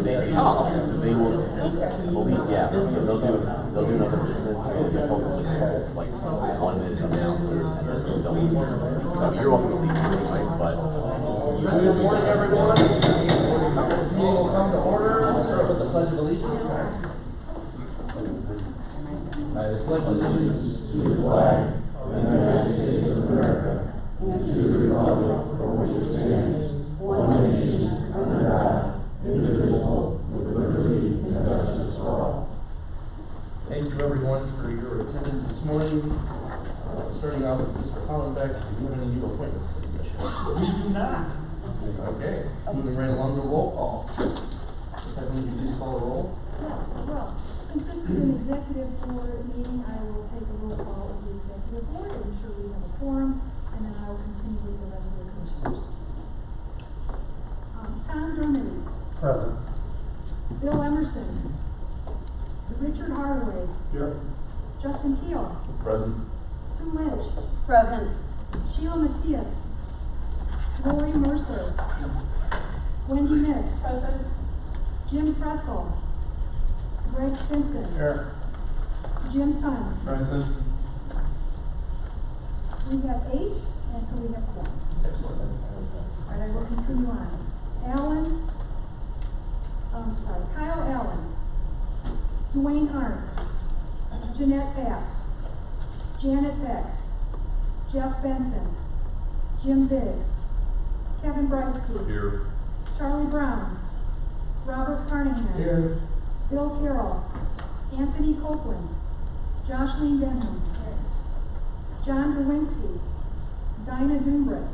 So they will, yeah, so they'll do another business and they'll probably like 1 minute announcements and then they'll leave. So you're welcome to leave anyway, but. Good morning, everyone. This meeting will come to order. We'll start with the Pledge of Allegiance. I pledge allegiance to the flag of the United States of America and to the republic for which it stands, one nation, under God, indivisible, with liberty and justice for all. Thank you, everyone, for your attendance this morning. Starting out with Mr. Hollenbeck, do you have any new appointments to the commission? We do not. Okay, moving right along to roll call. Ms. Heflin, would you please call the roll? Yes, well, since this is an executive board meeting, I will take a roll call of the executive board, ensure we have a quorum, and then I will continue with the rest of the commissioners. Tom Dermody. Present. Bill Emerson. Richard Hardaway. Here. Justin Keel. Present. Sue Lynch. Present. Sheila Matias. Lori Mercer. Wendy Miss. Present. Jim Pressel. Greg Stinson. Here. Jim Tunn. Present. We have 8, and so we have 4. Excellent. All right, I will continue on. Kyle Allen. Dwayne Arndt. Jeanette Bass. Janet Beck. Jeff Benson. Jim Biggs. Kevin Brightsky. Here. Charlie Brown. Robert Carnahan. Here. Bill Carroll. Anthony Copeland. Jocelyn Denham. John Derwinski. Dinah Dumbris.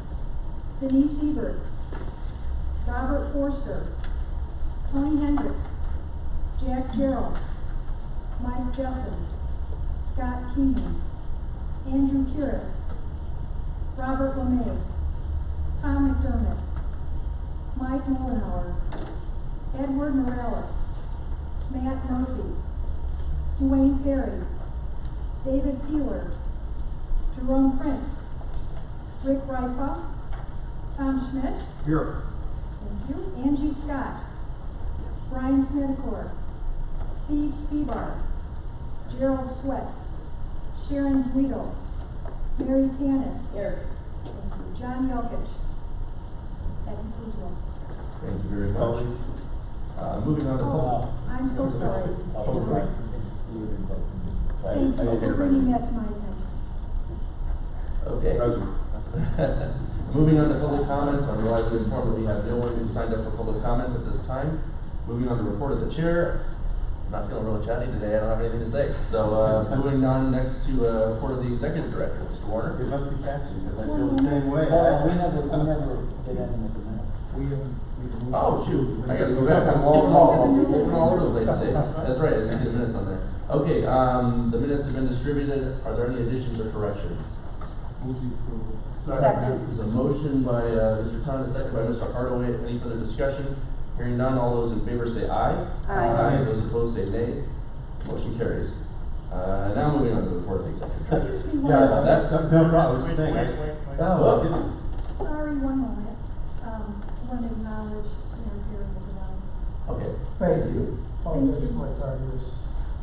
Denise Ebert. Robert Forster. Tony Hendricks. Jack Gerald. Mike Jessen. Scott Keenan. Andrew Kiris. Robert LeMay. Tom McDermott. Mike Mollenauer. Edward Morales. Matt Murphy. Dwayne Perry. David Peeler. Jerome Prince. Rick Ripa. Tom Schmidt. Here. Thank you. Angie Scott. Brian Smithcore. Steve Spibar. Gerald Sweats. Sharon Zweedle. Mary Tanis. Here. Thank you. John Yokich. That concludes roll. Thank you very much. Moving on to Oh, I'm so sorry. Thank you Okay, for bringing that to my attention. Okay. Moving on to public comments, I'm glad to inform that we have no one who signed up for public comment at this time. Moving on to report of the chair. I'm not feeling really chatty today, I don't have anything to say. So moving on next to report of the executive director, Mr. Warner. It must be catchy, because I feel the same way. We never did anything with the minutes. Oh, shoot, I gotta go back, I'm skipping all over the place today. That's right, I didn't see the minutes on there. Okay, the minutes have been distributed. Are there any additions or corrections? Second. There's a motion by Mr. Tunn, a second by Mr. Hardaway. Any further discussion? Hearing none, all those in favor say aye. Aye. Those opposed say nay. Motion carries. Now moving on to the report of the executive director. Excuse me one Yeah, moment. no problem, I was just saying. Oh, goodness. Sorry, one moment. I want to acknowledge Mayor Perry as well. Okay. Thank you. Thank you. My tires.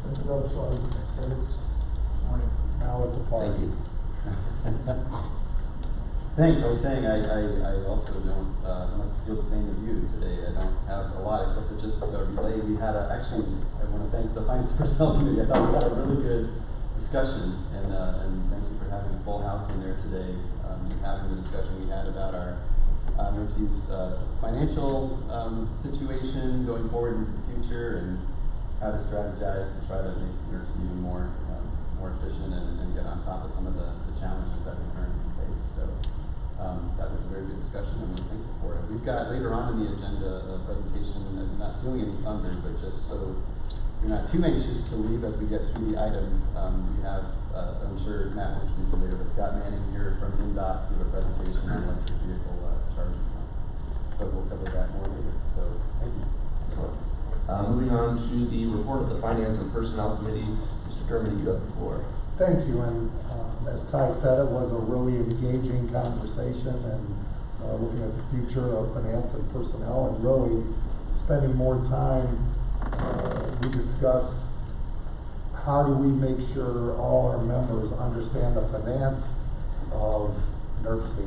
And the road, so now it's apart. Thank you. Thanks, I was saying, I also don't, must feel the same as you today. I don't have a lot except to just relay. We had actually, I want to thank the Finance Personnel Committee. I thought we had a really good discussion, and thank you for having a full house in there today, having the discussion we had about our NERC's financial situation going forward into the future, and how to strategize to try to make NERC even more efficient and get on top of some of the challenges that we currently face. So that was a very good discussion. I'm really thankful for it. We've got later on in the agenda a presentation, and I'm not stealing any thunder, but just so you're not too anxious to leave as we get through the items, we have, I'm sure Matt will introduce it later, but Scott Manning here from INDOT to give a presentation on electric vehicle charging. But we'll cover that more later. So thank you. Excellent. Moving on to the report of the Finance and Personnel Committee. Mr. Dermody, you have the floor. Thank you, and as Ty said, it was a really engaging conversation, and looking at the future of finance and personnel, and really spending more time, we discussed how do we make sure all our members understand the finance of NERC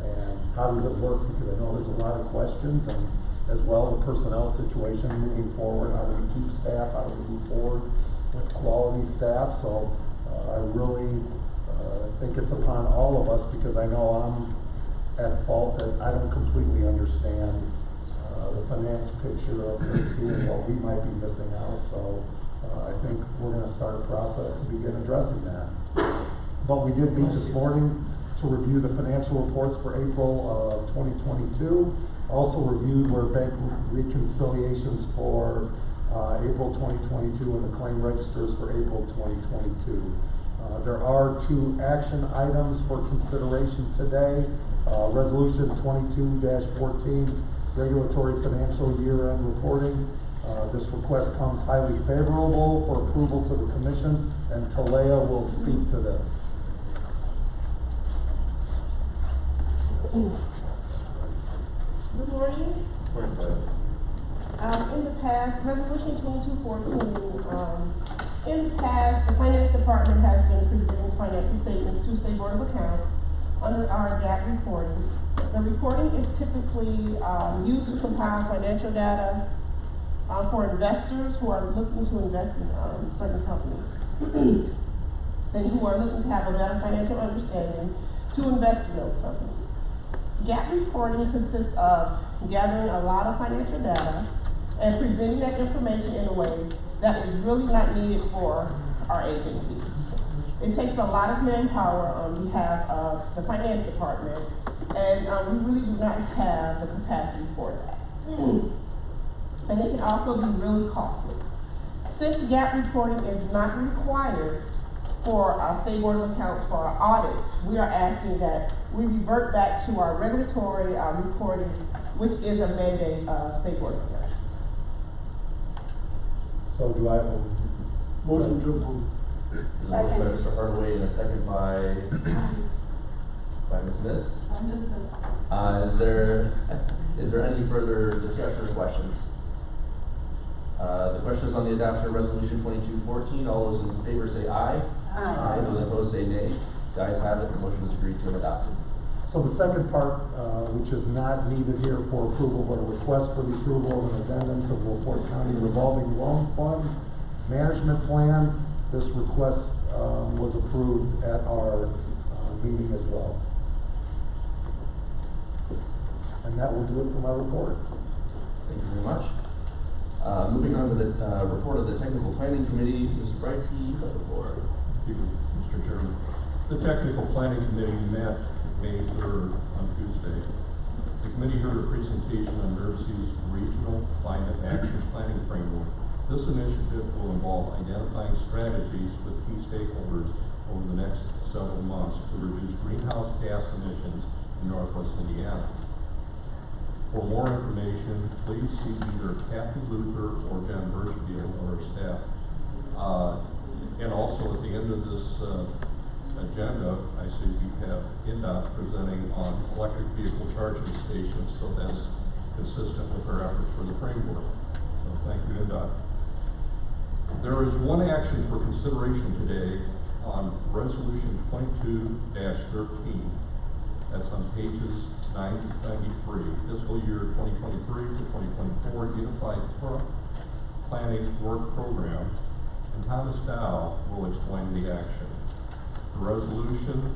and how does it work, because I know there's a lot of questions, and as well the personnel situation moving forward, how do we keep staff, how do we move forward with quality staff. So I really think it's upon all of us, because I know I'm at fault that I don't completely understand the finance picture of NERC and what we might be missing out. So I think we're going to start a process to begin addressing that. But we did meet this morning to review the financial reports for April of 2022. Also reviewed where bank reconciliations for April 2022 and the claim registers for April 2022. There are 2 action items for consideration today. Resolution 22-14, regulatory financial year-end reporting. This request comes highly favorable for approval to the commission, and Talea will speak to this. Good morning. In the past, Resolution 2214, in the past, the Finance Department has been presenting financial statements to State Board of Accounts under our GAAP reporting. The reporting is typically used to compile financial data for investors who are looking to invest in certain companies and who are looking to have a better financial understanding to invest in those companies. GAAP reporting consists of gathering a lot of financial data and presenting that information in a way that is really not needed for our agency. It takes a lot of manpower on behalf of the finance department, and we really do not have the capacity for that. And it can also be really costly. Since GAAP reporting is not required for our State Board of Accounts for our audits, we are asking that we revert back to our regulatory reporting, which is a mandate of State Board of Accounts. So do I have a motion to approve? There's a motion by Mr. Hardaway and a second by Ms. Miss. Is there any further discussion or questions? The question is on the adoption of Resolution 2214. All those in favor say aye. Aye. Those opposed say nay. The ayes have it. The motion is agreed to and adopted. So the second part, which is not needed here for approval, but a request for the approval of an addendum to LaPorte County Revolving Loan Fund Management Plan. This request was approved at our meeting as well. And that will do it for my report. Thank you very much. Moving on to the report of the Technical Planning Committee, Mr. Brightsky, you have the floor. Thank you, Mr. Chairman. The Technical Planning Committee met May 3rd on Tuesday. The committee heard a presentation on NERC's Regional Climate Action Planning Framework. This initiative will involve identifying strategies with key stakeholders over the next several months to reduce greenhouse gas emissions in Northwest Indiana. For more information, please see either Kathy Luther or Jen Birchfield or staff. And also at the end of this agenda, I see we have INDOT presenting on electric vehicle charging stations, so that's consistent with our efforts for the framework. So thank you, INDOT. There is one action for consideration today on Resolution 22-13. That's on pages 9 to 93, fiscal year 2023 to 2024 Unified Planning Work Program, and Thomas Dow will explain the action. The resolution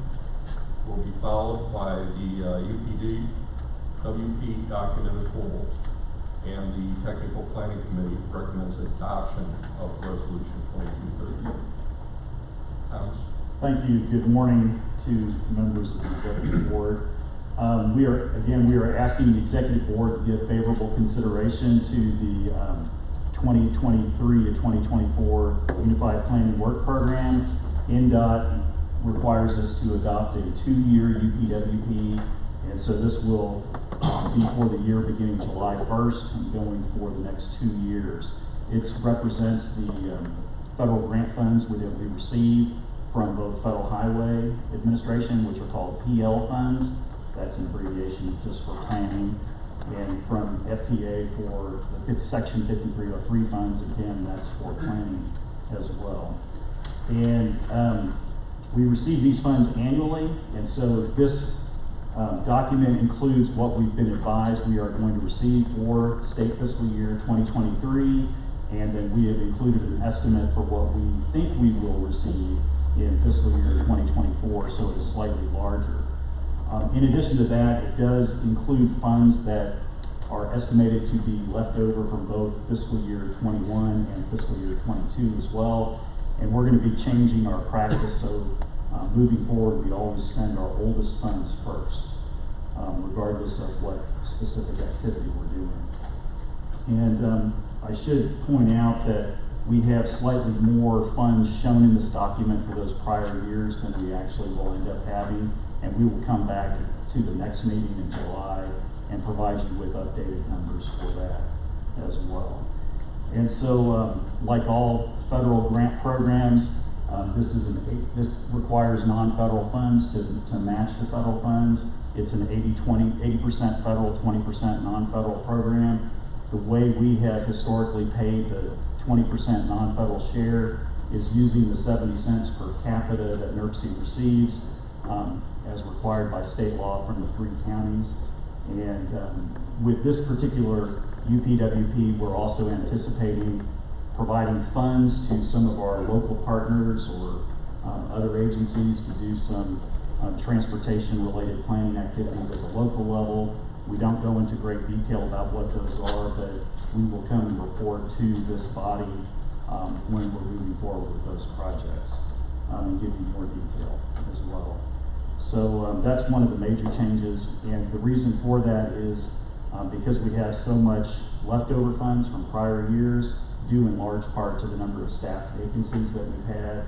will be followed by the UPD, WP document as whole, and the Technical Planning Committee recommends adoption of Resolution 2213. Thomas? Thank you. Good morning to members of the Executive Board. We are asking the Executive Board to give favorable consideration to the 2023 to 2024 Unified Planning Work Program. INDOT requires us to adopt a 2-year UPWP, and so this will be for the year beginning July 1st and going for the next 2 years. It represents the federal grant funds that we receive from both Federal Highway Administration, which are called PL funds. That's an abbreviation just for planning, And from FTA for the Section 5303 funds, again, that's for planning as well. And we receive these funds annually, and so this document includes what we've been advised we are going to receive for state fiscal year 2023, and then we have included an estimate for what we think we will receive in fiscal year 2024, so it is slightly larger. In addition to that, it does include funds that are estimated to be left over from both fiscal year 21 and fiscal year 22 as well. And we're going to be changing our practice, so moving forward, we always spend our oldest funds first, regardless of what specific activity we're doing. And I should point out that we have slightly more funds shown in this document for those prior years than we actually will end up having, and we will come back to the next meeting in July and provide you with updated numbers for that as well. And so, like all federal grant programs, this requires non-federal funds to match the federal funds. It's an 80% federal, 20% non-federal program. The way we have historically paid the 20% non-federal share is using the 70 cents per capita that NERC receives, as required by state law from the 3 counties. And with this particular UPWP, we're also anticipating providing funds to some of our local partners or other agencies to do some transportation-related planning activities at the local level. We don't go into great detail about what those are, but we will come and report to this body when we're moving forward with those projects and give you more detail as well. So that's one of the major changes, and the reason for that is because we have so much leftover funds from prior years, due in large part to the number of staff vacancies that we've had.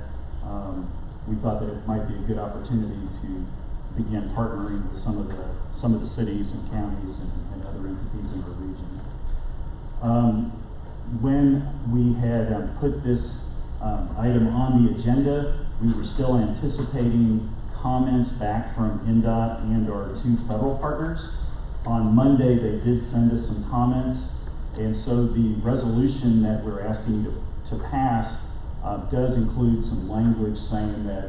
We thought that it might be a good opportunity to begin partnering with some of the cities and counties and other entities in our region. When we had put this item on the agenda, we were still anticipating comments back from NDOT and our 2 federal partners. On Monday, they did send us some comments, and so the resolution that we're asking to pass does include some language saying that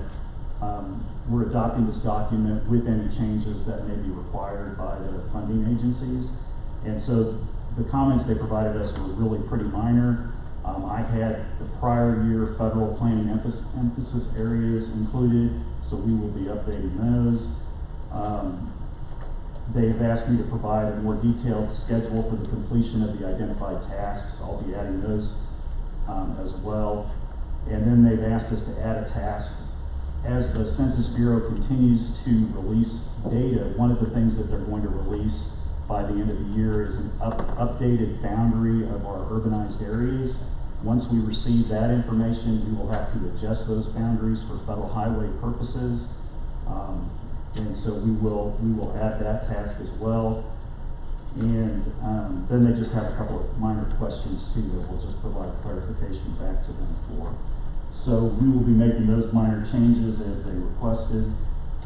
we're adopting this document with any changes that may be required by the funding agencies. And so the comments they provided us were really pretty minor. I had the prior year federal planning emphasis areas included, so we will be updating those. They've asked me to provide a more detailed schedule for the completion of the identified tasks. I'll be adding those as well. And then they've asked us to add a task. As the Census Bureau continues to release data, one of the things that they're going to release by the end of the year is an updated boundary of our urbanized areas. Once we receive that information, we will have to adjust those boundaries for federal highway purposes. And so we will add that task as well. And then they just have a couple of minor questions too that we'll just provide clarification back to them for. So we will be making those minor changes as they requested.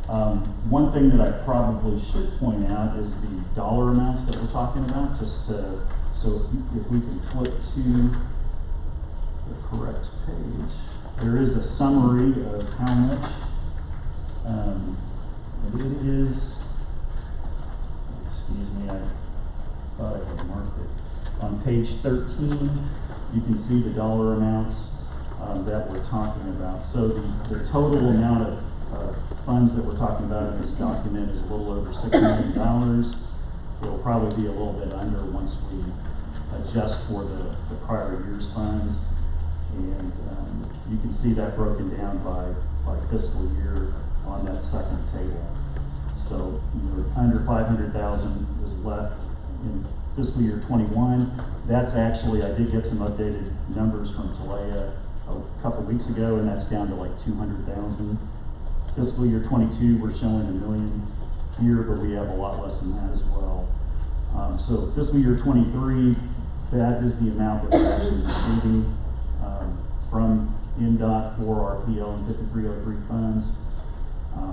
One thing that I probably should point out is the dollar amounts that we're talking about, so if we can flip to the correct page. There is a summary of how much it is. Excuse me, I thought I had marked it. On page 13, you can see the dollar amounts that we're talking about. So the total amount of funds that we're talking about in this document is a little over $6 million. It'll probably be a little bit under once we adjust for the prior year's funds. And you can see that broken down by fiscal year on that second table. So under 500,000 is left in fiscal year 21. That's actually, I did get some updated numbers from Talea a couple weeks ago, and that's down to like 200,000. Fiscal year 22, we're showing $1 million here, but we have a lot less than that as well. So fiscal year 23, that is the amount that we're actually receiving from NDOT for our PL and 5303 funds.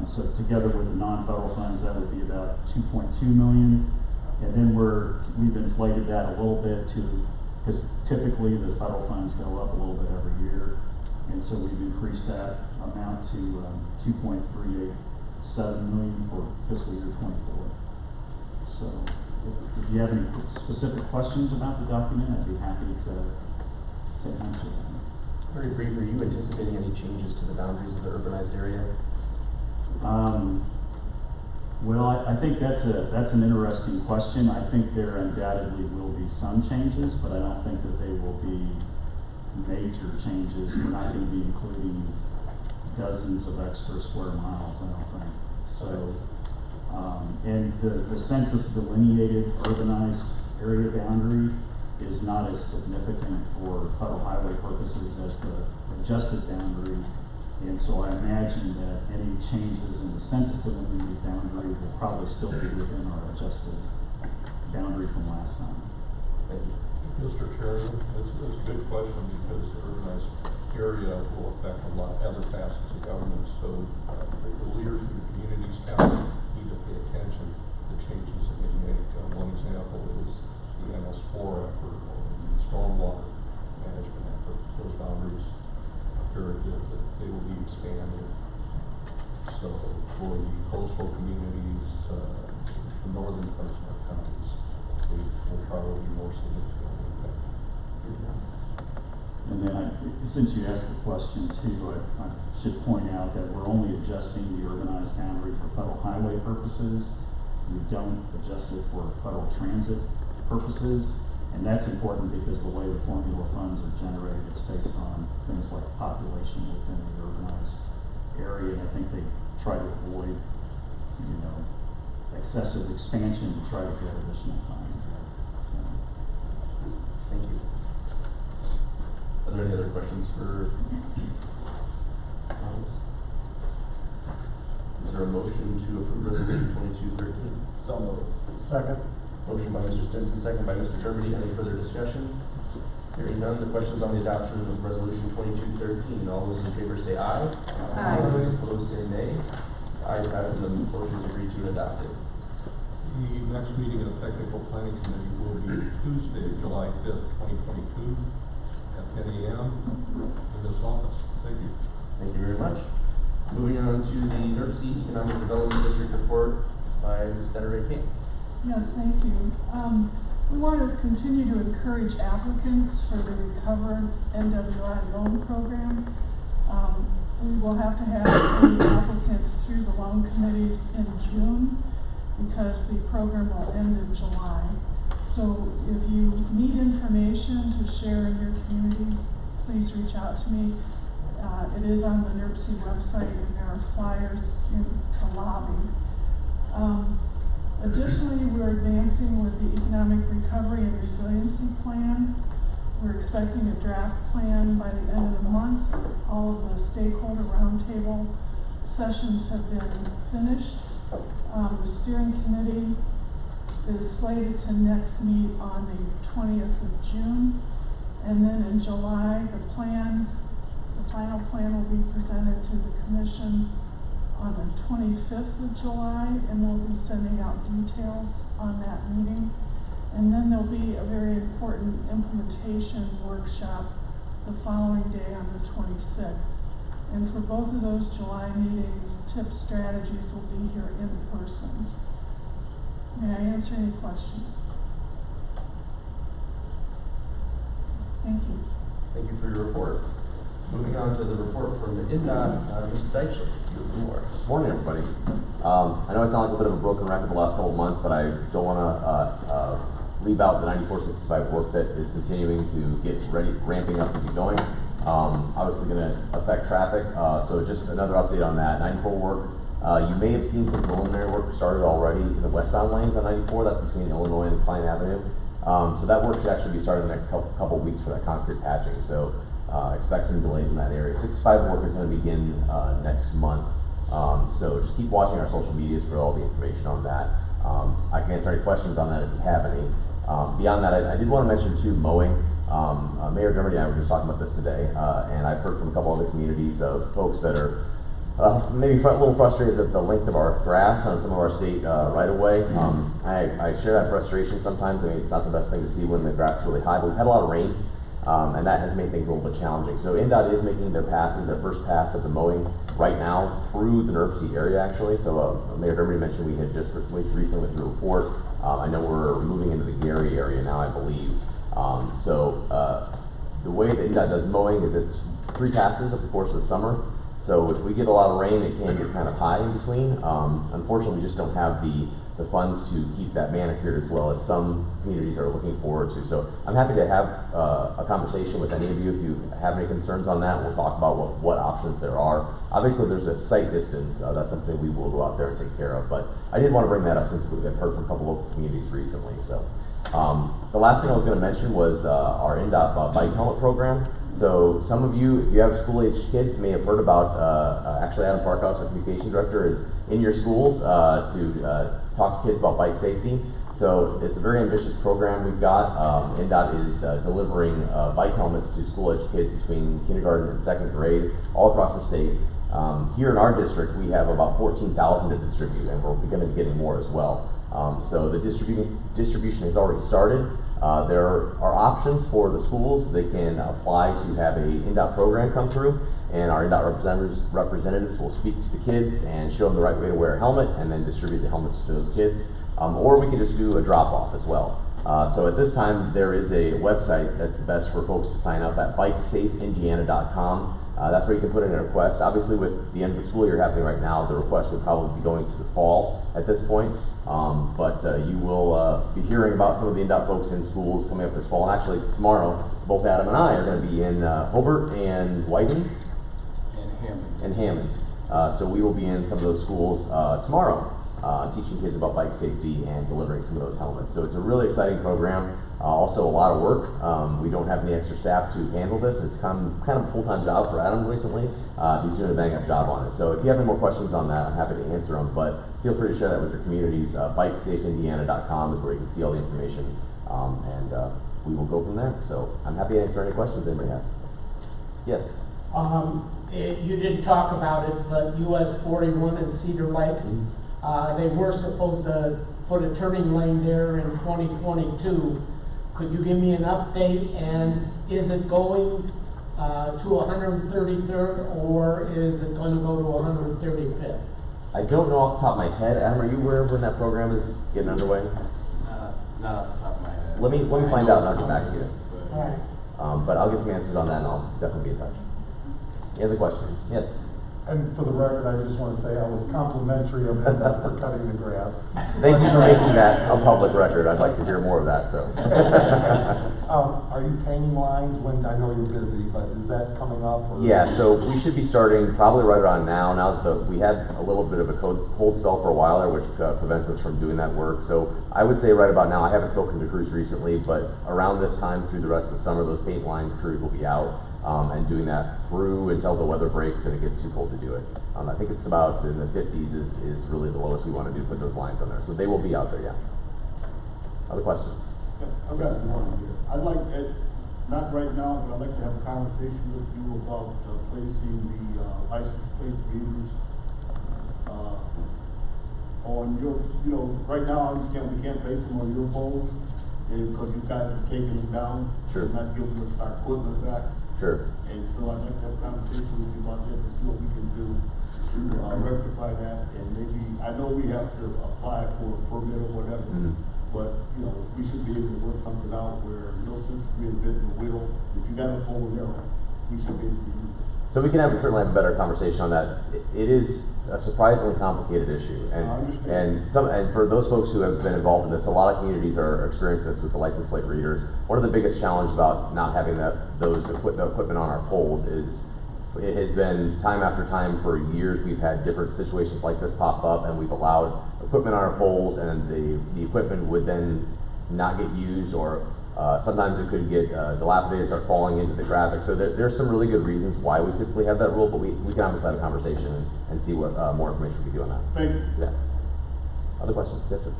So together with the non-federal funds, that would be about $2.2 million. And then we've inflated that a little bit because typically the federal funds go up a little bit every year. And so we've increased that amount to $2.387 million for fiscal year '24. So if you have any specific questions about the document, I'd be happy to answer them. Very brief, are you anticipating any changes to the boundaries of the urbanized area? Well, I think that's an interesting question. I think there undoubtedly will be some changes, but I don't think that they will be major changes. We're not going to be including dozens of extra square miles, I don't think. So, and the census delineated urbanized area boundary is not as significant for federal highway purposes as the adjusted boundary. And so I imagine that any changes in the census delineated boundary will probably still be within our adjusted boundary from last time. Thank you. Mr. Chairman, it's a good question because the urbanized area will affect a lot of other facets of government. So the leaders in the communities need to pay attention to the changes that they make. One example is the MS4 effort or the stormwater management effort. Those boundaries appear that they will be expanded. So for the coastal communities, the northern parts of our counties, they will probably be more significantly impacted. And then since you asked the question too, I should point out that we're only adjusting the urbanized boundary for federal highway purposes. We don't adjust it for federal transit purposes. And that's important because the way the formula funds are generated, it's based on things like population within the urbanized area. And I think they try to avoid, excessive expansion to try to get additional funds. So. Thank you. Are there any other questions for Thomas? Is there a motion to approve resolution 2213? So moved. Second. Motion by Mr. Stinson, second by Mr. Germany. Any further discussion? Hearing none, the questions on the adoption of resolution 2213. All those in favor say aye. Aye. Those opposed say nay. Ayes have it, and the motion is agreed to and adopted. The next meeting of the Technical Planning Committee will be Tuesday, July 5th, 2022 at 10 a.m. in this office. Thank you. Thank you very much. Moving on to the NERC Economic Development District report by Ms. Desiree King. Yes, thank you. We want to continue to encourage applicants for the Recover NWI loan program. We will have to have any applicants through the loan committees in June because the program will end in July. So if you need information to share in your communities, please reach out to me. It is on the NERC website and there are flyers in the lobby. Additionally, we're advancing with the Economic Recovery and Resiliency Plan. We're expecting a draft plan by the end of the month. All of the stakeholder roundtable sessions have been finished. The steering committee is slated to next meet on the 20th of June. And then in July, the final plan will be presented to the commission on the 25th of July, and we'll be sending out details on that meeting. And then there'll be a very important implementation workshop the following day on the 26th. And for both of those July meetings, TIP strategies will be here in person. May I answer any questions? Thank you. Thank you for your report. Moving on to the report from the INDOT, Mr. Deichler. Good morning, everybody. I know I sound like a bit of a broken record the last couple of months, but I don't want to leave out the 9465 work that is continuing to get ready, ramping up to be going. Obviously going to affect traffic, so just another update on that. 94 work, you may have seen some preliminary work started already in the westbound lanes on 94, that's between Illinois and Klein Avenue. So that work should actually be started in the next couple weeks for that concrete patching. So expect some delays in that area. 65 work is going to begin next month. So just keep watching our social medias for all the information on that. I can answer any questions on that if you have any. Beyond that, I did want to mention too mowing. Mayor Dermody and I were just talking about this today, and I've heard from a couple other communities of folks that are maybe a little frustrated at the length of our grass on some of our state right of way. I share that frustration sometimes. I mean, it's not the best thing to see when the grass is really high, but we've had a lot of rain, and that has made things a little bit challenging. So NDOT is making their first pass of the mowing right now through the NERC area actually. So Mayor Dermody mentioned we had just recently went through a report. I know we're moving into the Gary area now, I believe. The way that NDOT does mowing is it's 3 passes over the course of the summer. So if we get a lot of rain, it can get kind of high in between. Unfortunately, we just don't have the funds to keep that manicured as well as some communities are looking forward to. So I'm happy to have a conversation with any of you if you have any concerns on that. We'll talk about what options there are. Obviously, there's a site distance. That's something we will go out there and take care of. But I did want to bring that up since we've heard from a couple local communities recently. So the last thing I was going to mention was our NDOT bike helmet program. So some of you, if you have school-aged kids, may have heard about, actually Adam Parkhouse, our communication director, is in your schools to talk to kids about bike safety. So it's a very ambitious program we've got. NDOT is delivering bike helmets to school-aged kids between kindergarten and 2nd grade all across the state. Here in our district, we have about 14,000 to distribute, and we're going to be getting more as well. So the distribution has already started. There are options for the schools. They can apply to have a NDOT program come through, and our NDOT representatives will speak to the kids and show them the right way to wear a helmet and then distribute the helmets to those kids. Or we can just do a drop-off as well. So at this time, there is a website that's the best for folks to sign up at bikesafeindiana.com. That's where you can put in a request. Obviously, with the end of the school year happening right now, the request would probably be going to the fall at this point. But you will be hearing about some of the NDOT folks in schools coming up this fall. And actually, tomorrow, both Adam and I are going to be in Hobart and Whiting and Hammond. So we will be in some of those schools tomorrow, teaching kids about bike safety and delivering some of those helmets. So it's a really exciting program. Also a lot of work. We don't have any extra staff to handle this. It's kind of a full-time job for Adam recently. He's doing a bang-up job on it. So if you have any more questions on that, I'm happy to answer them. But feel free to share that with your communities. Bikesafeindiana.com is where you can see all the information. And we will go from there. So I'm happy to answer any questions anybody has. Yes? You didn't talk about it, but US 41 and Cedar Lake, they were supposed to put a turning lane there in 2022. Could you give me an update, and is it going to 133rd or is it going to go to 135th? I don't know off the top of my head. Adam, are you aware of when that program is getting underway? Not off the top of my head. Let me find out and I'll get back to you. All right. But I'll get some answers on that and I'll definitely be in touch. Any other questions? Yes? And for the record, I just want to say I was complimentary of NDOT for cutting the grass. Thank you for making that a public record. I'd like to hear more of that, so. Are you painting lines when, I know you're busy, but is that coming up? Or? Yeah, so we should be starting probably right around now that we had a little bit of a cold spell for a while there, which prevents us from doing that work. So I would say right about now, I haven't spoken to crews recently, but around this time through the rest of the summer, those paint lines crews will be out. And doing that through until the weather breaks and it gets too cold to do it. I think it's about in the 50s is really the lowest we want to do, put those lines on there. So they will be out there, yeah. Other questions? I've got one here. I'd like, not right now, but I'd like to have a conversation with you about placing the license plate readers on your, right now I understand we can't place them on your poles because you guys have taken them down. Sure. Not giving us our equipment back. Sure. And so I'd like to have a conversation with you about that to see what we can do to rectify that. And maybe, I know we have to apply for a permit or whatever, but, we should be able to work something out where no sense reinventing the wheel. If you got a pole there, we should be able to use it. So we can certainly have a better conversation on that. It is a surprisingly complicated issue, and for those folks who have been involved in this, a lot of communities are experiencing this with the license plate readers. One of the biggest challenges about not having the equipment on our poles is it has been time after time for years we've had different situations like this pop up, and we've allowed equipment on our poles, and the equipment would then not get used, or sometimes it could get dilapidated, start falling into the traffic. So there's some really good reasons why we typically have that rule, but we can obviously have a conversation and see what more information we can do on that. Thank you. Yeah. Other questions? Yes, sir.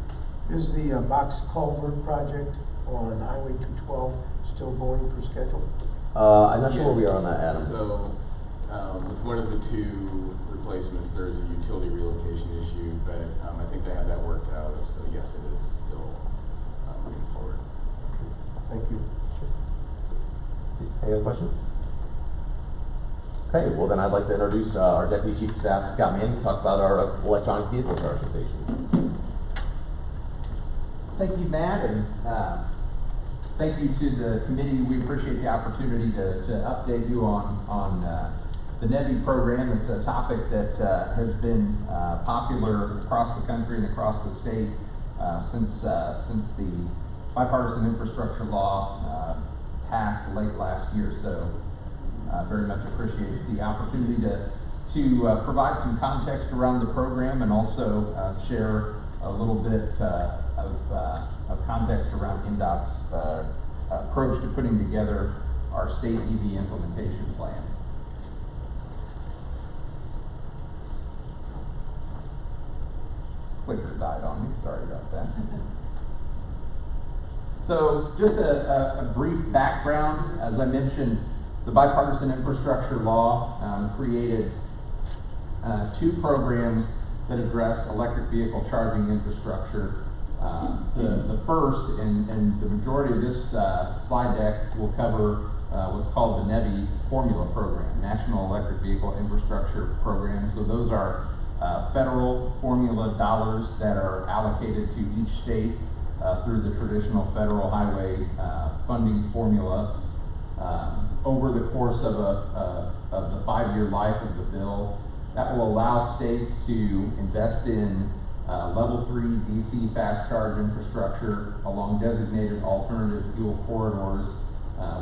Is the box culvert project on Highway 212 still going per schedule? I'm not sure where we are on that, Adam. So with one of the two replacements, there is a utility relocation issue, but I think they have that worked out, so yes, it is still moving forward. Thank you. Any other questions? Okay, well then I'd like to introduce our Deputy Chief of Staff, Scott Manning, to talk about our electronic vehicle charging stations. Thank you, Matt, and thank you to the committee. We appreciate the opportunity to update you on the NEVI program. It's a topic that has been popular across the country and across the state since the bipartisan infrastructure law passed late last year. So very much appreciate the opportunity to provide some context around the program and also share a little bit of context around NDOT's approach to putting together our state EV implementation plan. Clicker died on me, sorry about that. So just a brief background. As I mentioned, the bipartisan infrastructure law created two programs that address electric vehicle charging infrastructure. The first, and the majority of this slide deck will cover what's called the NEVI Formula Program, National Electric Vehicle Infrastructure Program. So those are federal formula dollars that are allocated to each state through the traditional federal highway funding formula. Over the course of the 5-year life of the bill, that will allow states to invest in level 3 DC fast charge infrastructure along designated alternative fuel corridors,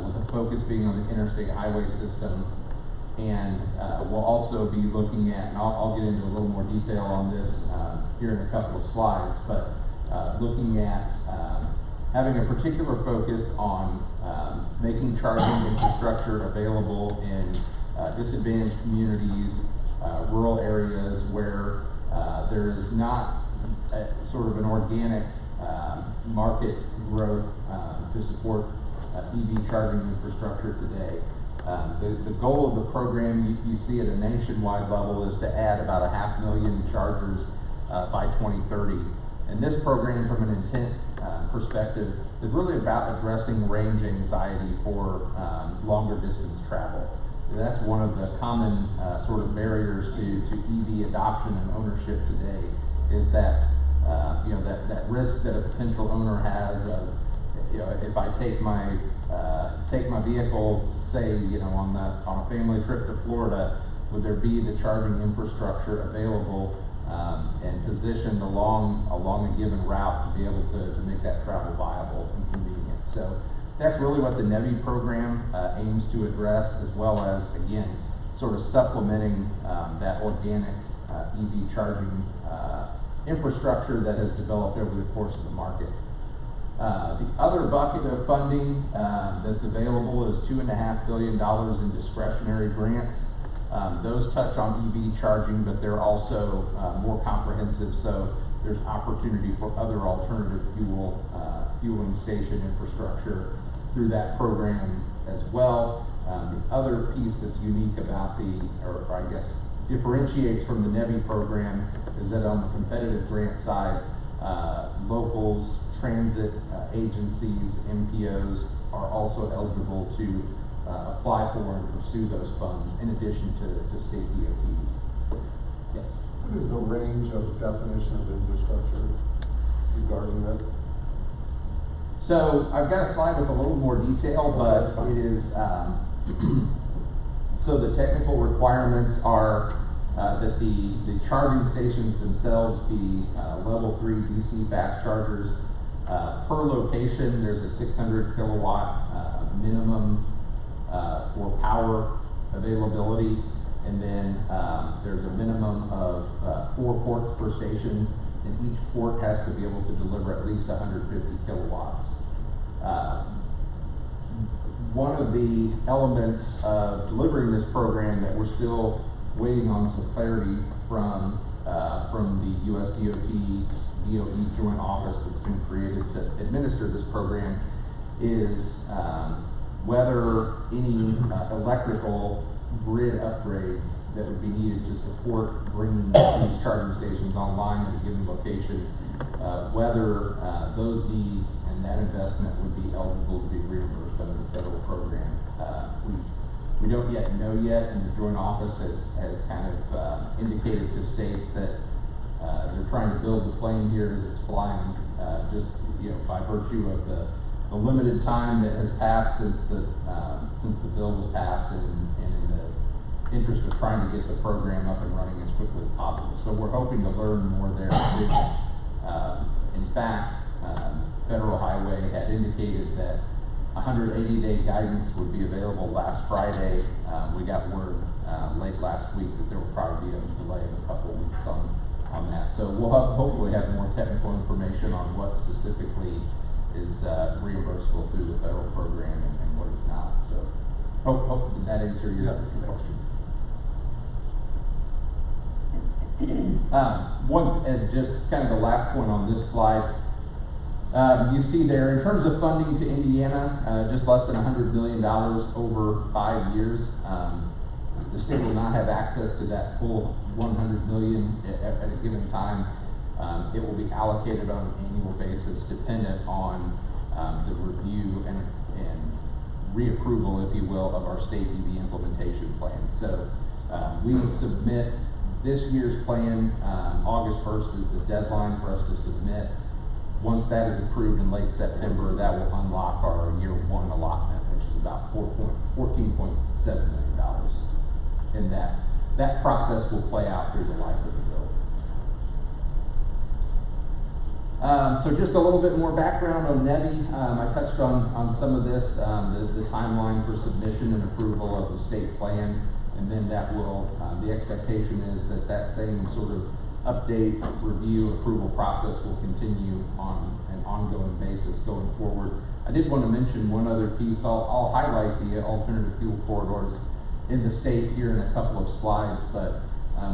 with a focus being on the interstate highway system. And we'll also be looking at, and I'll get into a little more detail on this here in a couple of slides, but looking at having a particular focus on making charging infrastructure available in disadvantaged communities, rural areas where there is not sort of an organic market growth to support EV charging infrastructure today. The goal of the program, you see at a nationwide level, is to add about 500,000 chargers by 2030. And this program, from an intent perspective, is really about addressing range anxiety for longer distance travel. And that's one of the common sort of barriers to EV adoption and ownership today, is that that risk that a potential owner has of, if I take my vehicle, say, on a family trip to Florida, would there be the charging infrastructure available and positioned along a given route to be able to make that travel viable and convenient? So that's really what the NEVI program aims to address, as well as, again, sort of supplementing that organic EV charging infrastructure that has developed over the course of the market. The other bucket of funding that's available is $2.5 billion in discretionary grants. Those touch on EV charging, but they're also more comprehensive, so there's opportunity for other alternative fueling station infrastructure through that program as well. The other piece that's unique about or I guess differentiates from the NEVI program, is that on the competitive grant side, locals, transit agencies, MPOs are also eligible to apply for and pursue those funds, in addition to state DOTs. Yes? What is the range of definition of infrastructure regarding this? So I've got a slide with a little more detail, but it is, so the technical requirements are that the charging stations themselves be level 3 DC fast chargers. Per location, there's a 600 kilowatt minimum for power availability, and then there's a minimum of 4 ports per station, and each port has to be able to deliver at least 150 kilowatts. One of the elements of delivering this program that we're still waiting on some clarity from the US DOE joint office that's been created to administer this program is whether any electrical grid upgrades that would be needed to support bringing these charging stations online at a given location, whether those needs and that investment would be eligible to be reimbursed under the federal program. We don't yet know yet, and the Joint Office has kind of indicated to states that they're trying to build the plane here as it's flying, just by virtue of the limited time that has passed since the bill was passed, and in the interest of trying to get the program up and running as quickly as possible. So we're hoping to learn more there. In fact, Federal Highway had indicated that 180-day guidance would be available last Friday. We got word late last week that there will probably be a delay of a couple of weeks on that. So we'll hopefully have more technical information on what specifically is reimbursable through the federal program and what is not. So hope did that answer your question. Just kind of the last point on this slide. You see there, in terms of funding to Indiana, just less than $100 million over 5 years. The state will not have access to that full $100 million at a given time. It will be allocated on an annual basis, dependent on the review and reapproval, if you will, of our state EV implementation plan. So we submit this year's plan. August 1st is the deadline for us to submit. Once that is approved in late September, that will unlock our year one allotment, which is about $14.7 million. And that process will play out through the life of the bill. So just a little bit more background on NEVI. I touched on some of this, the timeline for submission and approval of the state plan, and then that will, the expectation is that same sort of update, review, approval process will continue on an ongoing basis going forward. I did want to mention one other piece. I'll highlight the alternative fuel corridors in the state here in a couple of slides, but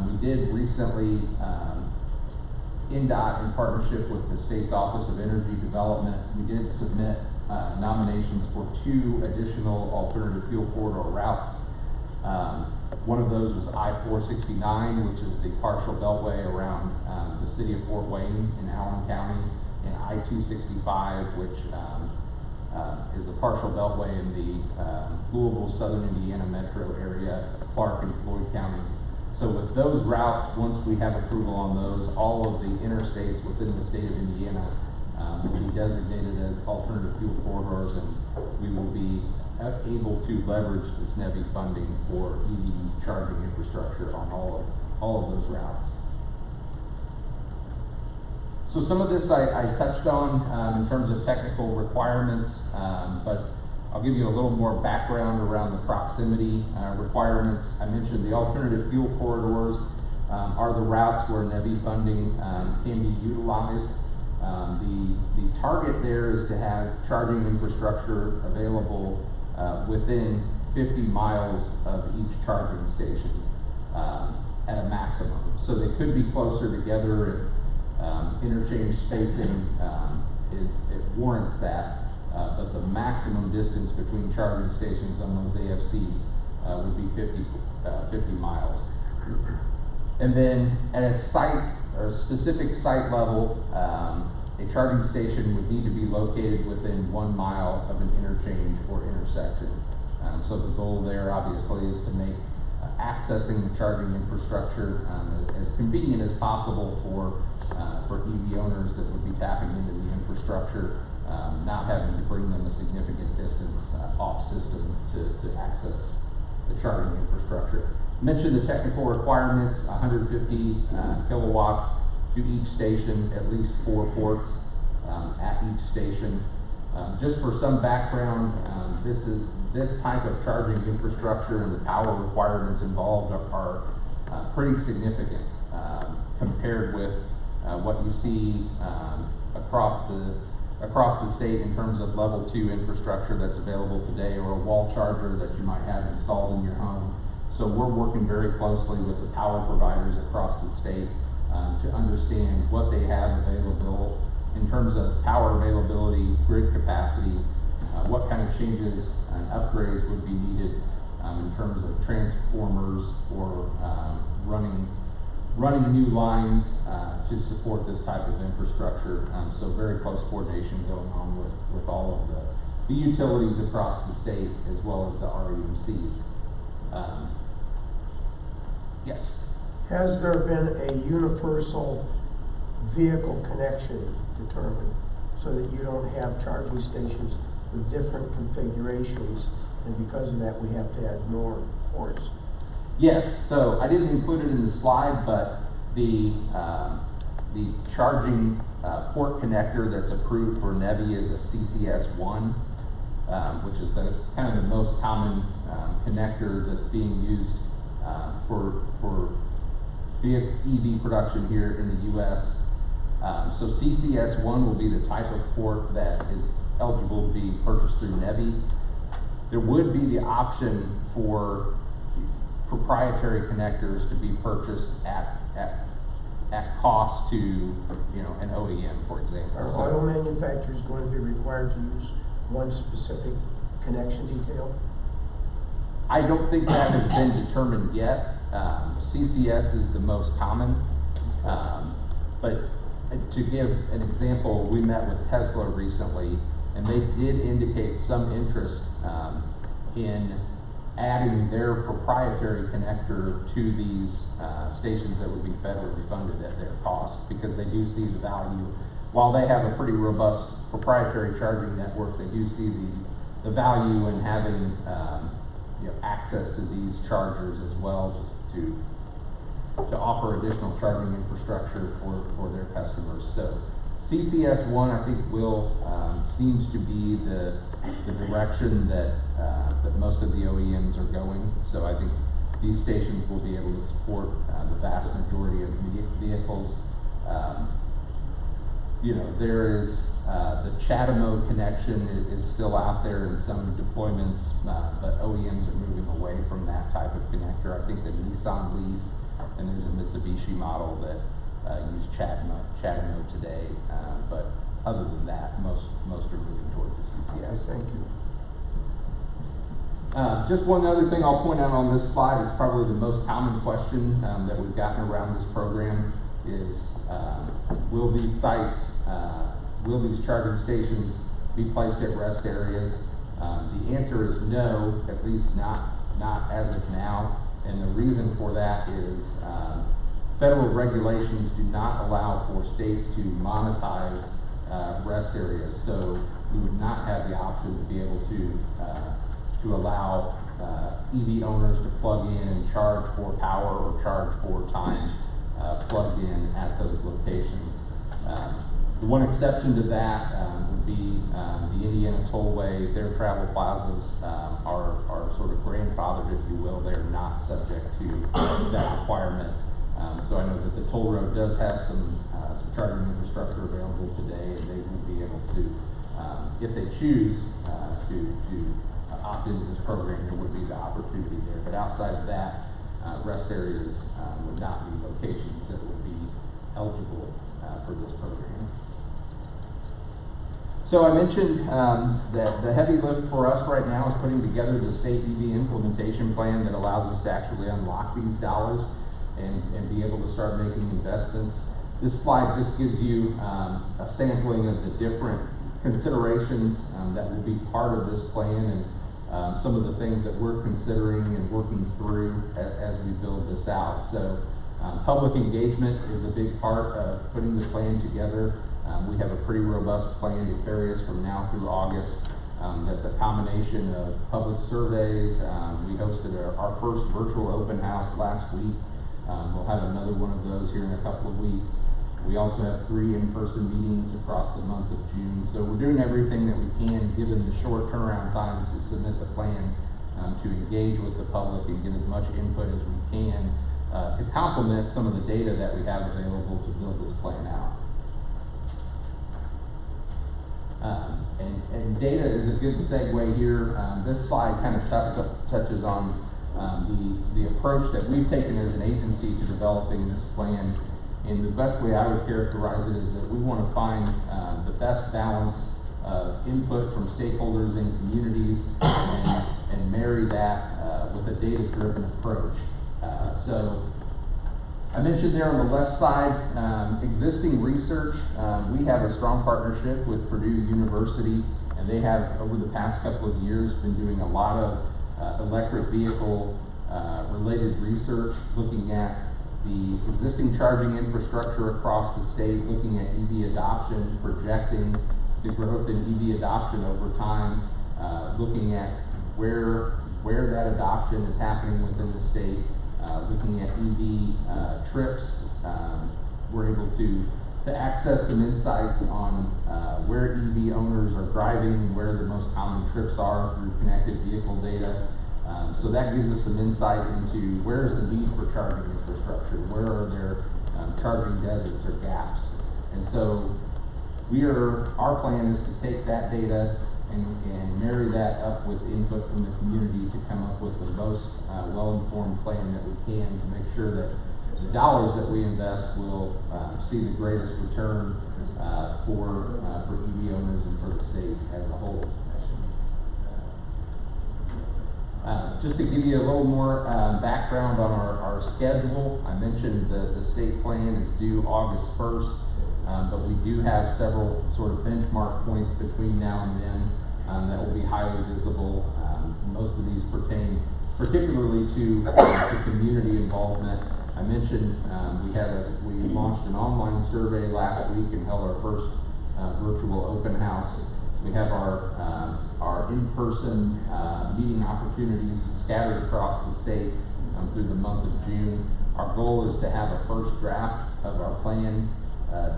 we did recently, NDOT, in partnership with the state's Office of Energy Development, we did submit nominations for 2 additional alternative fuel corridor routes. One of those was I-469, which is the partial beltway around the city of Fort Wayne in Allen County, and I-265, which is a partial beltway in the Louisville, Southern Indiana metro area, Clark and Floyd counties. So with those routes, once we have approval on those, all of the interstates within the state of Indiana will be designated as alternative fuel corridors, and we will be able to leverage this NEVI funding for EV charging infrastructure on all of those routes. So some of this I touched on in terms of technical requirements, but I'll give you a little more background around the proximity requirements. I mentioned the alternative fuel corridors are the routes where NEVI funding can be utilized. The target there is to have charging infrastructure available within 50 miles of each charging station at a maximum. So they could be closer together if interchange spacing it warrants that, but the maximum distance between charging stations on those AFCs would be 50 miles. And then at a site or a specific site level, a charging station would need to be located within 1 mile of an interchange or intersection. So the goal there obviously is to make accessing the charging infrastructure as convenient as possible for EV owners that would be tapping into the infrastructure, not having to bring them a significant distance off system to access the charging infrastructure. Mentioned the technical requirements, 150 kilowatts to each station, at least 4 ports at each station. Just for some background, this type of charging infrastructure and the power requirements involved are pretty significant compared with what you see across the state in terms of level 2 infrastructure that's available today, or a wall charger that you might have installed in your home. So we're working very closely with the power providers across the state to understand what they have available in terms of power availability, grid capacity, what kind of changes and upgrades would be needed in terms of transformers or running new lines to support this type of infrastructure. So very close coordination going on with all of the utilities across the state as well as the REMCs. Yes. Has there been a universal vehicle connection determined so that you don't have charging stations with different configurations, and because of that we have to add more ports? Yes, so I didn't include it in the slide, but the charging port connector that's approved for NEVI is a CCS1, which is the kind of the most common connector that's being used for EV production here in the U.S. So CCS1 will be the type of port that is eligible to be purchased through NEVI. There would be the option for proprietary connectors to be purchased at cost to, you know, an OEM, for example. Are So- auto manufacturers going to be required to use one specific connection detail? I don't think that has been determined yet. CCS is the most common, but to give an example, we met with Tesla recently, and they did indicate some interest in adding their proprietary connector to these stations that would be federally funded at their cost, because they do see the value. While they have a pretty robust proprietary charging network, they do see the value in having you know, access to these chargers as well, just to offer additional charging infrastructure for their customers. So CCS1, I think, will seems to be the direction that most of the OEMs are going. So I think these stations will be able to support the vast majority of vehicles. You know, there is the CHAdeMO connection is still out there in some deployments, but OEMs are moving away from that type of connector. I think the Nissan Leaf, and there's a Mitsubishi model that use CHAdeMO today, but other than that, most are moving towards the CCS. Thank you. Just one other thing I'll point out on this slide, it's probably the most common question that we've gotten around this program is, will these sites, will these charging stations be placed at rest areas? The answer is no, at least not as of now. And the reason for that is federal regulations do not allow for states to monetize rest areas. So we would not have the option to be able to allow EV owners to plug in and charge for power or charge for time plugged in at those locations. The one exception to that would be the Indiana Tollway. Their travel plazas are sort of grandfathered, if you will. They're not subject to that requirement. So I know that the toll road does have some charging infrastructure available today, and they would be able to, if they choose to opt into this program, there would be the opportunity there. But outside of that, rest areas would not be locations that would be eligible for this program. So I mentioned that the heavy lift for us right now is putting together the state EV implementation plan that allows us to actually unlock these dollars and be able to start making investments. This slide just gives you a sampling of the different considerations that will be part of this plan, and some of the things that we're considering and working through as we build this out. So public engagement is a big part of putting the plan together. We have a pretty robust plan to carry us from now through August. That's a combination of public surveys. We hosted our first virtual open house last week. We'll have another one of those here in a couple of weeks. We also have 3 in-person meetings across the month of June. So we're doing everything that we can, given the short turnaround time to submit the plan, to engage with the public and get as much input as we can to complement some of the data that we have available to build this plan out. And data is a good segue here. This slide kind of touches on the approach that we've taken as an agency to developing this plan. And the best way I would characterize it is that we want to find the best balance of input from stakeholders and communities and marry that with a data-driven approach. So I mentioned there on the left side, existing research. We have a strong partnership with Purdue University, and they have, over the past couple of years, been doing a lot of electric vehicle related research, looking at the existing charging infrastructure across the state, looking at EV adoption, projecting the growth in EV adoption over time, looking at where that adoption is happening within the state, looking at EV trips. We're able to access some insights on where EV owners are driving, where the most common trips are through connected vehicle data. So that gives us some insight into where's the need for charging infrastructure, where are there charging deserts or gaps. And so our plan is to take that data and marry that up with input from the community to come up with the most well-informed plan that we can to make sure that the dollars that we invest will see the greatest return for EV owners and for the state as a whole. Just to give you a little more background on our schedule, I mentioned the state plan is due August 1st, but we do have several sort of benchmark points between now and then that will be highly visible. Most of these pertain particularly to community involvement. I mentioned we launched an online survey last week and held our first virtual open house. We have our in-person meeting opportunities scattered across the state through the month of June. Our goal is to have a first draft of our plan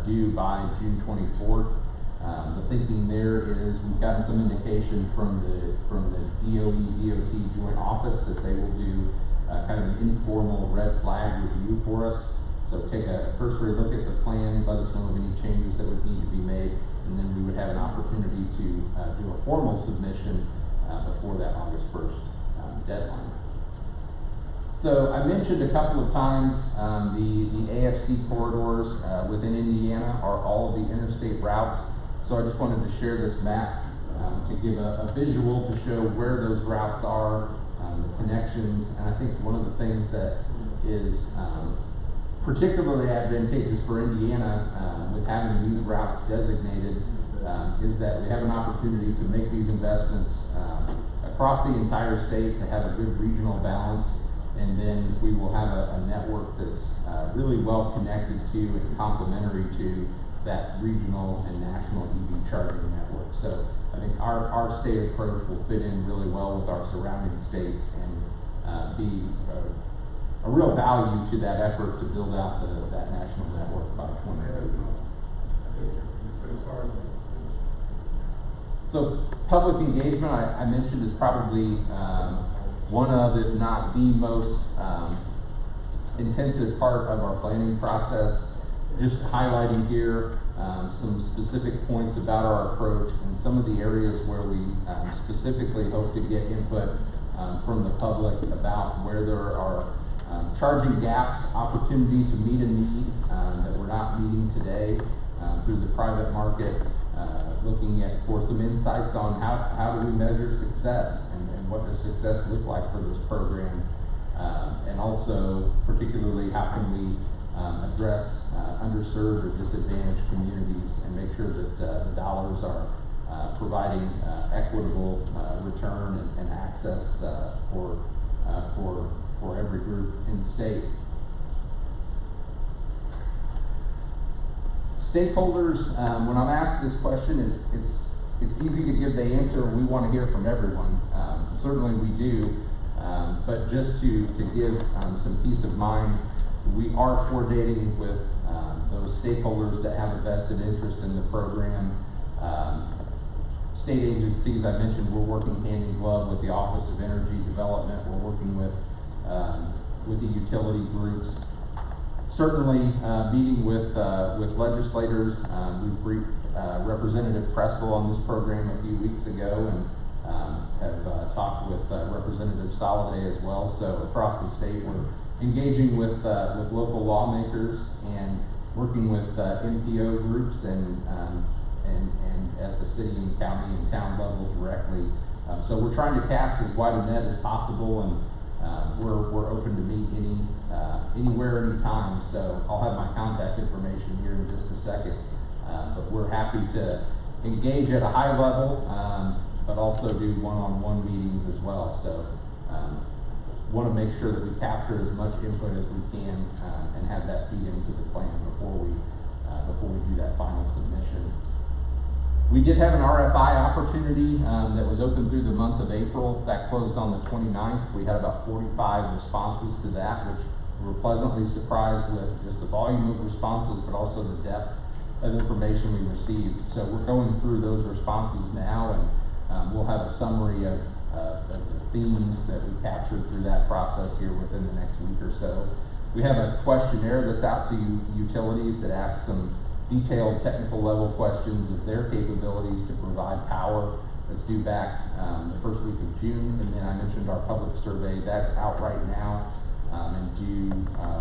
due by June 24th. The thinking there is we've gotten some indication from the DOE-DOT joint office that they will do kind of an informal red flag review for us. So take a cursory look at the plan, let us know of any changes that would need to be made, and then we would have an opportunity to do a formal submission before that August 1st deadline. So I mentioned a couple of times the AFC corridors within Indiana are all of the interstate routes. So I just wanted to share this map to give a visual to show where those routes are, the connections, and I think one of the things that is particularly advantageous for Indiana with having these routes designated is that we have an opportunity to make these investments across the entire state to have a good regional balance, and then we will have a network that's really well connected to and complementary to that regional and national EV charging network. So I think our state approach will fit in really well with our surrounding states and be a real value to that effort to build out that national network by 2030. So public engagement, I mentioned, is probably one of, if not the most intensive part of our planning process. Just highlighting here some specific points about our approach and some of the areas where we specifically hope to get input from the public about where there are charging gaps, opportunity to meet a need that we're not meeting today through the private market, looking at for some insights on how do we measure success and what does success look like for this program, and also particularly how can we address underserved or disadvantaged communities and make sure that the dollars are providing equitable return and access for every group in the state. Stakeholders, when I'm asked this question, it's easy to give the answer. We want to hear from everyone. Certainly we do, but just to give some peace of mind, we are coordinating with those stakeholders that have a vested interest in the program. State agencies, I mentioned, we're working hand in glove with the Office of Energy Development. We're working with the utility groups. Certainly, meeting with legislators. We briefed Representative Prestel on this program a few weeks ago, and have talked with Representative Soliday as well. So across the state, we're engaging with local lawmakers and working with NPO groups and at the city and county and town level directly. So we're trying to cast as wide a net as possible, we're open to meet anywhere, anytime, so I'll have my contact information here in just a second. But we're happy to engage at a high level, but also do one-on-one meetings as well. So want to make sure that we capture as much input as we can and have that feed into the plan before we do that final submission. We did have an RFI opportunity that was open through the month of April. That closed on the 29th. We had about 45 responses to that, which we were pleasantly surprised with just the volume of responses, but also the depth of information we received. So we're going through those responses now, and we'll have a summary of the themes that we captured through that process here within the next week or so. We have a questionnaire that's out to utilities that asks some detailed technical level questions of their capabilities to provide power. That's due back the first week of June, and then I mentioned our public survey that's out right now, and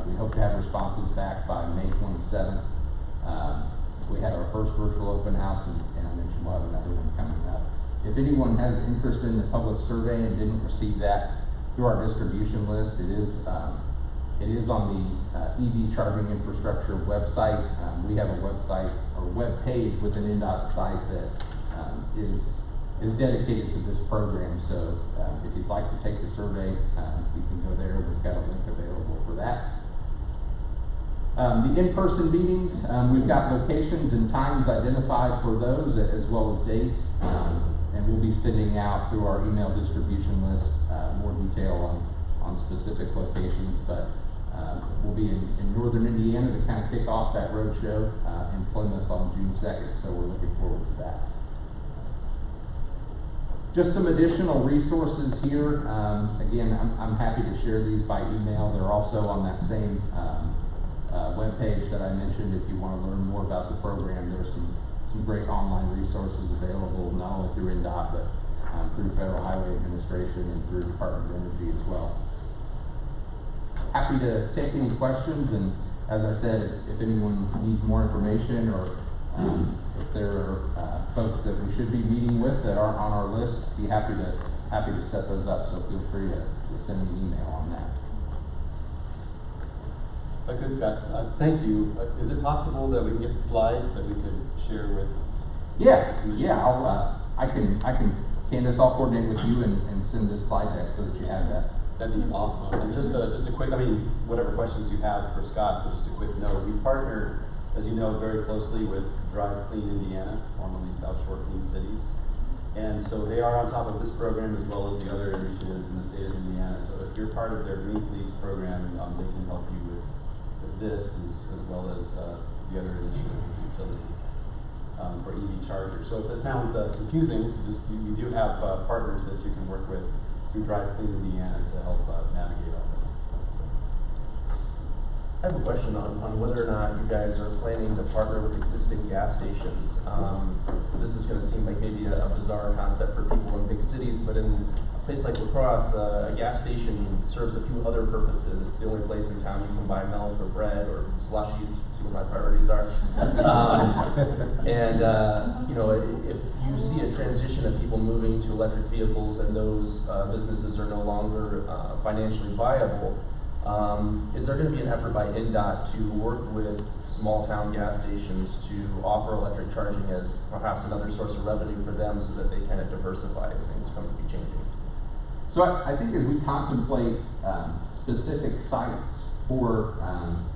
we hope to have responses back by May 27th. We had our first virtual open house, and I mentioned we'll have another one coming up. If anyone has interest in the public survey and didn't receive that through our distribution list, it is on the EV charging infrastructure website. We have a website or web page within INDOT's site that is dedicated to this program. So if you'd like to take the survey, you can go there. We've got a link available for that. The in-person meetings, we've got locations and times identified for those as well as dates. And we'll be sending out through our email distribution list more detail on specific locations. But we'll be in northern Indiana to kind of kick off that road show in Plymouth on June 2nd. So we're looking forward to that. Just some additional resources here. Again, I'm happy to share these by email. They're also on that same webpage that I mentioned. If you want to learn more about the program, there's some great online resources available, not only through INDOT, but through Federal Highway Administration and through Department of Energy as well. Happy to take any questions, and as I said, if anyone needs more information or if there are folks that we should be meeting with that aren't on our list, be happy to set those up, so feel free to send me an email on that. Good, Scott. Thank you. Is it possible that we can get the slides that we could share with? Yeah. I can, Candace, I'll coordinate with you and send this slide deck so that you have that. That'd be awesome. And just a quick, whatever questions you have for Scott, but just a quick note. We partner, as you know, very closely with Drive Clean Indiana, formerly South Shore Clean Cities. And so they are on top of this program as well as the other initiatives in the state of Indiana. So if you're part of their Green Fleets program, they can help you with this as well as the other initiative utility for EV chargers. So if that sounds confusing, you do have partners that you can work with through Drive Clean Indiana to help navigate all this. I have a question on whether or not you guys are planning to partner with existing gas stations. This is going to seem like maybe a bizarre concept for people in big cities, but in a place like La Crosse, a gas station serves a few other purposes. It's the only place in town you can buy milk or bread or slushies. See what my priorities are. If you see a transition of people moving to electric vehicles and those businesses are no longer financially viable, is there going to be an effort by INDOT to work with small town gas stations to offer electric charging as perhaps another source of revenue for them so that they kind of diversify as things come to be changing? So I think as we contemplate specific sites for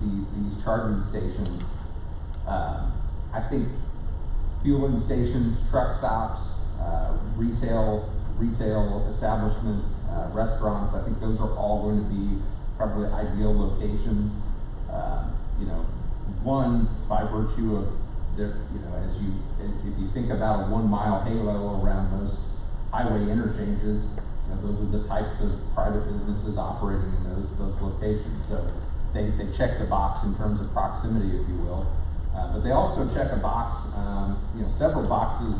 these charging stations, I think fueling stations, truck stops, retail establishments, restaurants, I think those are all going to be probably ideal locations. One, by virtue of if you think about a 1 mile halo around most highway interchanges, those are the types of private businesses operating in those locations. So they check the box in terms of proximity, if you will. But they also check a box, several boxes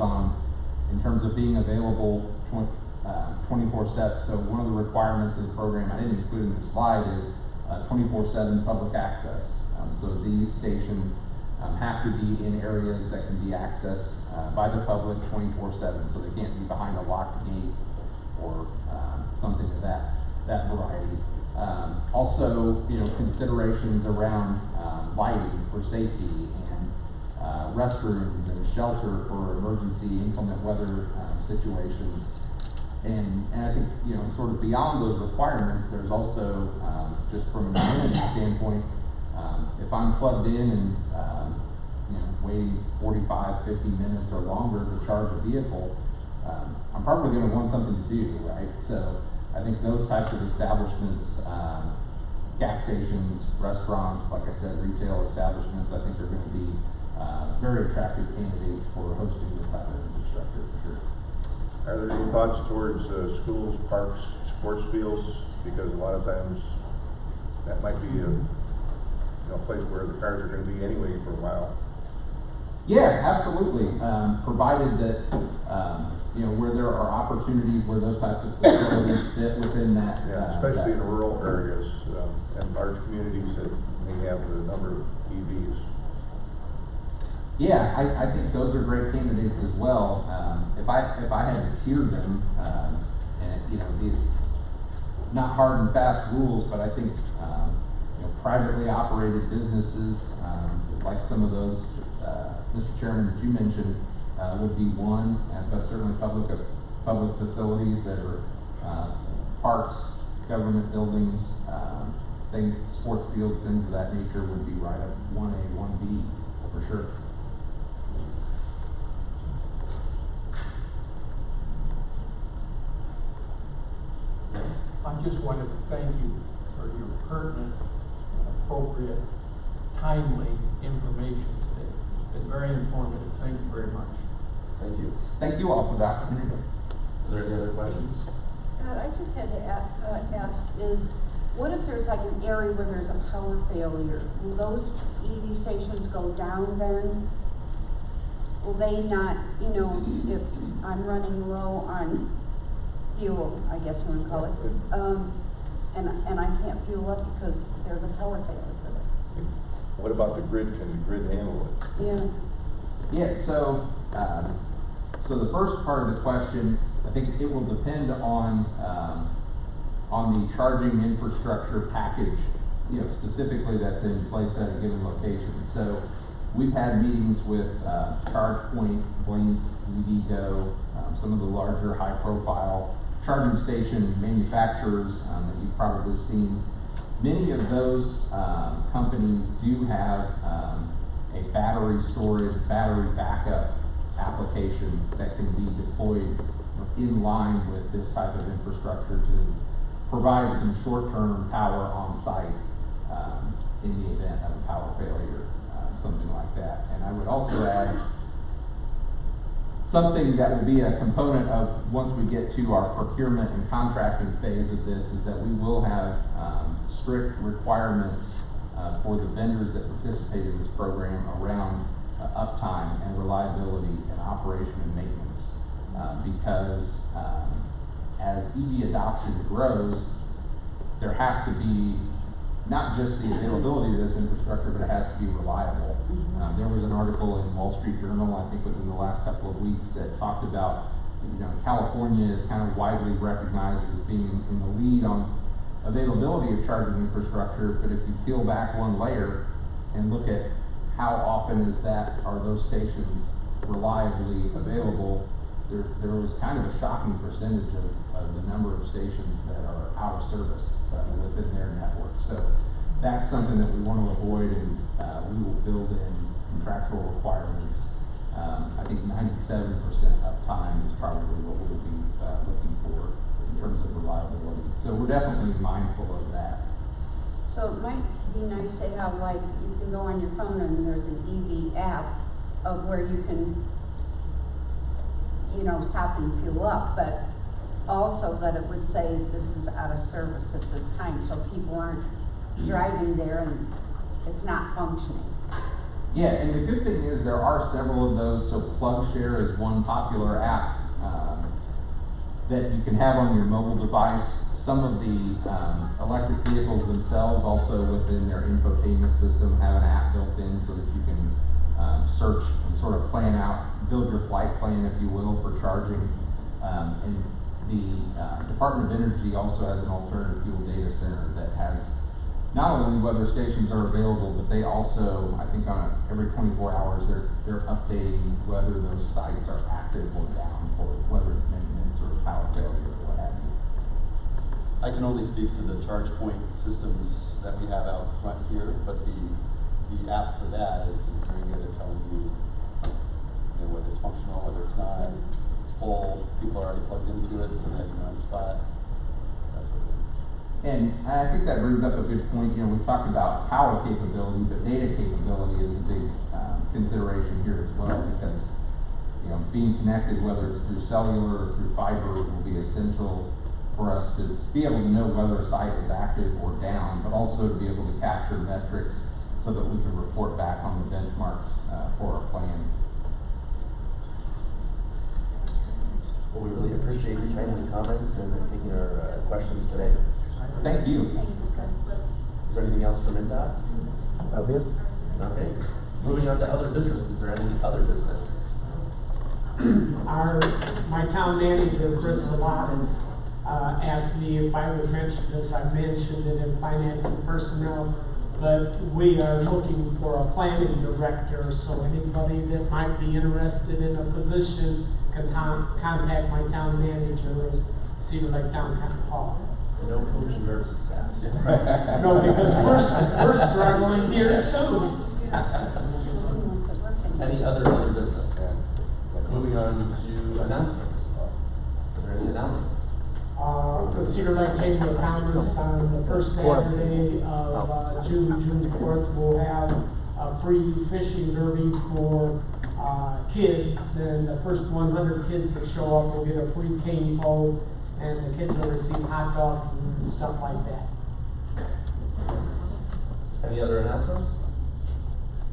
in terms of being available 24/7. So one of the requirements of the program, I didn't include in the slide, is 24/7 public access. So these stations have to be in areas that can be accessed by the public 24/7. So they can't be behind a locked gate or something of that that variety. Also, you know, considerations around lighting for safety and restrooms and shelter for emergency inclement weather situations. And I think, you know, sort of beyond those requirements, there's also, just from an amenity standpoint, if I'm plugged in and, you know, waiting 45, 50 minutes or longer to charge a vehicle, I'm probably gonna want something to do, right? So I think those types of establishments, gas stations, restaurants, like I said, retail establishments, I think are gonna be very attractive candidates for hosting this type of infrastructure for sure. Are there any thoughts towards schools, parks, sports fields? Because a lot of times that might be a place where the cars are going to be anyway for a while. Yeah, absolutely. Provided that you know, where there are opportunities where those types of facilities fit within that. Yeah, especially in rural areas and large communities that may have a number of EVs. Yeah, I think those are great candidates as well. If I had to tier them, and you know, not hard and fast rules, but I think you know, privately operated businesses, like some of those, Mr. Chairman, that you mentioned, would be one, but certainly public facilities that are parks, government buildings, sports fields, things of that nature would be right up 1A, 1B for sure. I just wanted to thank you for your pertinent, appropriate, timely information today. It's been very informative. Thank you very much. Thank you. Thank you all for the opportunity. Are there any other questions? Scott, I just had to ask is, what if there's like an area where there's a power failure? Will those EV stations go down then? Will they not, you know, if I'm running low on fuel, I guess you want to call it, and I can't fuel up because there's a power failure for it? What about the grid? Can the grid handle it? Yeah. Yeah, so the first part of the question, I think it will depend on the charging infrastructure package, you know, specifically that's in place at a given location. So we've had meetings with ChargePoint, Blink, EVgo, some of the larger high-profile charging station manufacturers that you've probably seen. Many of those companies do have a battery storage, battery backup application that can be deployed in line with this type of infrastructure to provide some short-term power on site in the event of a power failure, something like that. And I would also add something that will be a component of once we get to our procurement and contracting phase of this is that we will have strict requirements for the vendors that participate in this program around uptime and reliability and operation and maintenance. Because as EV adoption grows, there has to be not just the availability of this infrastructure, but it has to be reliable. There was an article in Wall Street Journal, I think within the last couple of weeks, that talked about, you know, California is kind of widely recognized as being in the lead on availability of charging infrastructure, but if you peel back one layer and look at how often are those stations reliably available, there was kind of a shocking percentage of the number of stations that are out of service within their network. So that's something that we want to avoid, and we will build in contractual requirements. I think 97% uptime is probably what we'll be looking for in terms of reliability. So we're definitely mindful of that. So it might be nice to have, like, you can go on your phone and there's an EV app of where you can, you know, stop and fuel up, but also that it would say this is out of service at this time, so people aren't driving there and it's not functioning. Yeah, and the good thing is there are several of those. So PlugShare is one popular app that you can have on your mobile device. Some of the electric vehicles themselves also within their infotainment system have an app built in so that you can search and sort of plan out, build your flight plan, if you will, for charging. And the Department of Energy also has an alternative fuel data center that has not only weather stations are available, but they also, I think on every 24 hours, they're updating whether those sites are active or down for whether it's maintenance or power failure or what have you. I can only speak to the charge point systems that we have out front here, but the app for that is very good at telling you, whether it's functional, whether it's not, it's full, people are already plugged into it, so that you know on the spot. That's what it is. And I think that brings up a good point. We've talked about power capability, but data capability is a big consideration here as well, because being connected, whether it's through cellular or through fiber, will be essential for us to be able to know whether a site is active or down, but also to be able to capture metrics so that we can report back on the benchmarks for our plan. Well, we really appreciate your timely comments and taking our questions today. Thank you. Is there anything else from NDOT? That'll be it. Okay. Moving on to other business. Is there any other business? My town manager, Chris Zalatas, asked me if I would mention this. I mentioned it in finance and personnel, but we are looking for a planning director, so anybody that might be interested in a position can contact my town manager at Cedar Lake Town Hall. No coach and nurse staff. No, because we're struggling here too. Any other business? Moving on to announcements. Are there any announcements? The Cedar Lake Chamber of Commerce on the first Saturday of June 4th, will have a free fishing derby for kids, and the first 100 kids that show up will get a free cane pole, and the kids will receive hot dogs and stuff like that. Any other announcements?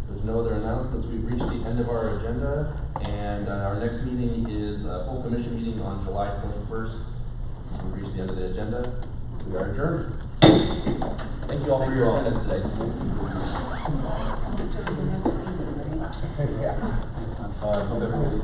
There's no other announcements. We've reached the end of our agenda, and our next meeting is a full commission meeting on July 21st. We've reached the end of the agenda. We are adjourned. Thank you all for your attendance today. Yeah. Hope everybody's